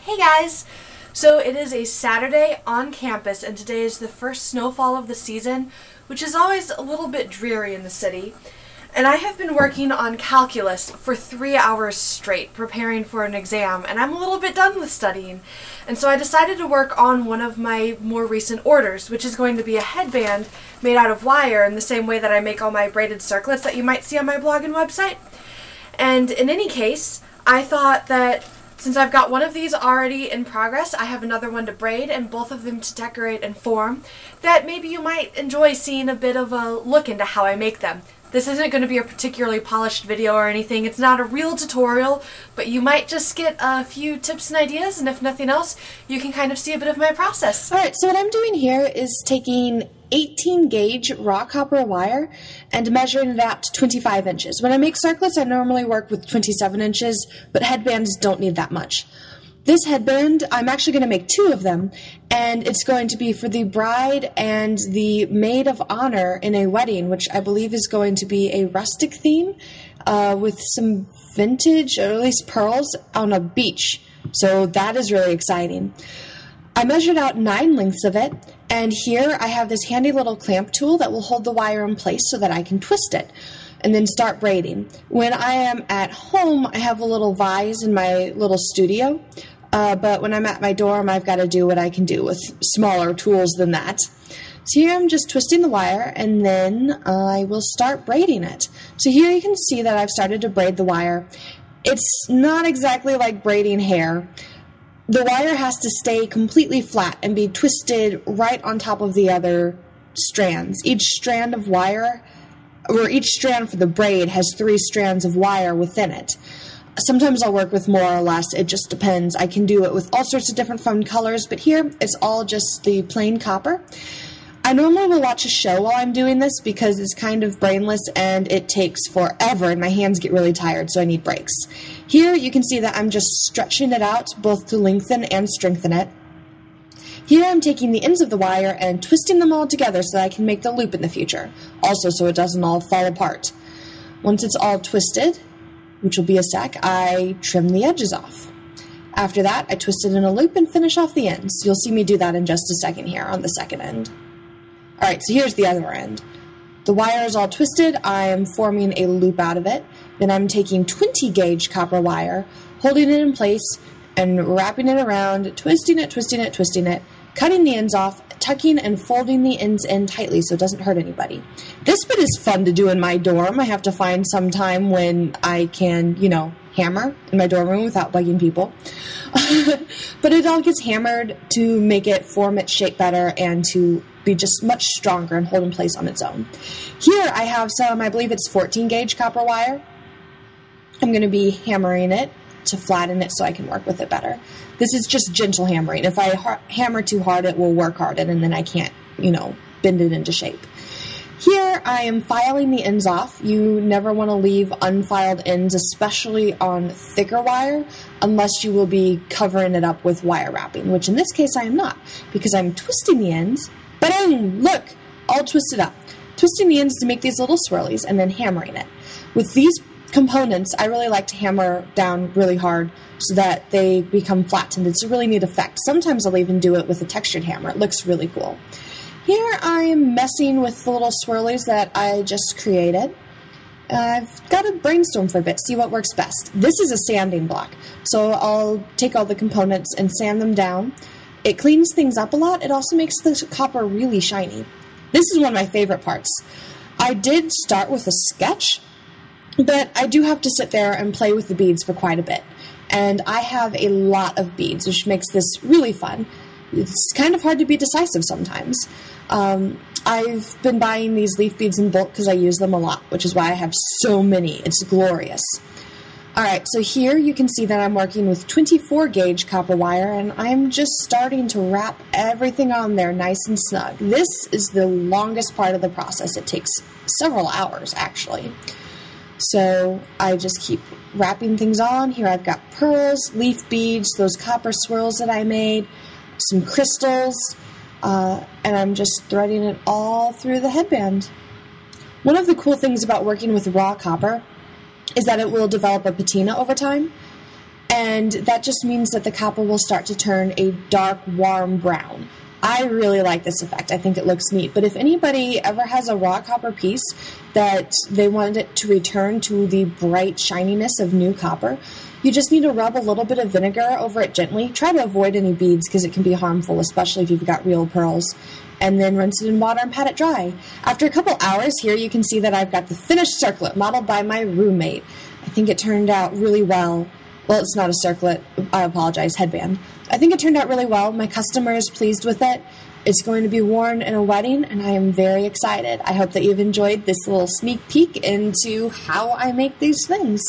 Hey guys! So it is a Saturday on campus and today is the first snowfall of the season, which is always a little bit dreary in the city. And I have been working on calculus for 3 hours straight, preparing for an exam, and I'm a little bit done with studying. And so I decided to work on one of my more recent orders, which is going to be a headband made out of wire in the same way that I make all my braided circlets that you might see on my blog and website. And in any case, I thought that since I've got one of these already in progress, I have another one to braid and both of them to decorate and form, that maybe you might enjoy seeing a bit of a look into how I make them. This isn't going to be a particularly polished video or anything. It's not a real tutorial, but you might just get a few tips and ideas, and if nothing else, you can kind of see a bit of my process. Alright, so what I'm doing here is taking 18 gauge raw copper wire and measuring it out to 25 inches. When I make circlets, I normally work with 27 inches, but headbands don't need that much. This headband, I'm actually going to make 2 of them, and it's going to be for the bride and the maid of honor in a wedding, which I believe is going to be a rustic theme with some vintage, or at least pearls, on a beach. So that is really exciting. I measured out 9 lengths of it, and here I have this handy little clamp tool that will hold the wire in place so that I can twist it and then start braiding. When I am at home, I have a little vise in my little studio. But when I'm at my dorm, I've got to do what I can do with smaller tools than that. So here I'm just twisting the wire, and then I will start braiding it. So here you can see that I've started to braid the wire. It's not exactly like braiding hair. The wire has to stay completely flat and be twisted right on top of the other strands. Each strand of wire, or each strand for the braid, has 3 strands of wire within it. Sometimes I'll work with more or less, it just depends. I can do it with all sorts of different fun colors, but here it's all just the plain copper. I normally will watch a show while I'm doing this because it's kind of brainless and it takes forever and my hands get really tired, so I need breaks. Here you can see that I'm just stretching it out both to lengthen and strengthen it. Here I'm taking the ends of the wire and twisting them all together so that I can make the loop in the future, also so it doesn't all fall apart. Once it's all twisted, which will be a sec, I trim the edges off. After that, I twist it in a loop and finish off the ends. You'll see me do that in just a second here on the second end. Alright, so here's the other end. The wire is all twisted. I am forming a loop out of it. Then I'm taking 20 gauge copper wire, holding it in place, and wrapping it around, twisting it, twisting it, twisting it, cutting the ends off, tucking and folding the ends in tightly so it doesn't hurt anybody. This bit is fun to do in my dorm. I have to find some time when I can, hammer in my dorm room without bugging people. But it all gets hammered to make it form its shape better and to be just much stronger and hold in place on its own. Here I have some, I believe it's 14 gauge copper wire. I'm going to be hammering it to flatten it so I can work with it better. This is just gentle hammering. If I hammer too hard, it will work hardened, and then I can't, bend it into shape. Here, I am filing the ends off. You never want to leave unfiled ends, especially on thicker wire, unless you will be covering it up with wire wrapping, which in this case I am not, because I'm twisting the ends. Boom! Look! All twisted up. Twisting the ends to make these little swirlies, and then hammering it. With these components, I really like to hammer down really hard so that they become flattened. It's a really neat effect. Sometimes I'll even do it with a textured hammer. It looks really cool. Here I am messing with the little swirlies that I just created. I've got to brainstorm for a bit, see what works best. This is a sanding block, so I'll take all the components and sand them down. It cleans things up a lot. It also makes the copper really shiny. This is one of my favorite parts. I did start with a sketch, but I do have to sit there and play with the beads for quite a bit. And I have a lot of beads, which makes this really fun. It's kind of hard to be decisive sometimes. I've been buying these leaf beads in bulk because I use them a lot, which is why I have so many. It's glorious. Alright, so here you can see that I'm working with 24 gauge copper wire, and I'm just starting to wrap everything on there nice and snug. This is the longest part of the process. It takes several hours, actually. So I just keep wrapping things on. Here I've got pearls, leaf beads, those copper swirls that I made, some crystals, and I'm just threading it all through the headband. One of the cool things about working with raw copper is that it will develop a patina over time, and that just means that the copper will start to turn a dark, warm brown. I really like this effect. I think it looks neat. But if anybody ever has a raw copper piece that they wanted it to return to the bright shininess of new copper, you just need to rub a little bit of vinegar over it gently. Try to avoid any beads because it can be harmful, especially if you've got real pearls. And then rinse it in water and pat it dry. After a couple hours here, you can see that I've got the finished circlet modeled by my roommate. I think it turned out really well. Well, it's not a circlet. I apologize, headband. I think it turned out really well. My customer is pleased with it. It's going to be worn in a wedding, and I am very excited. I hope that you've enjoyed this little sneak peek into how I make these things.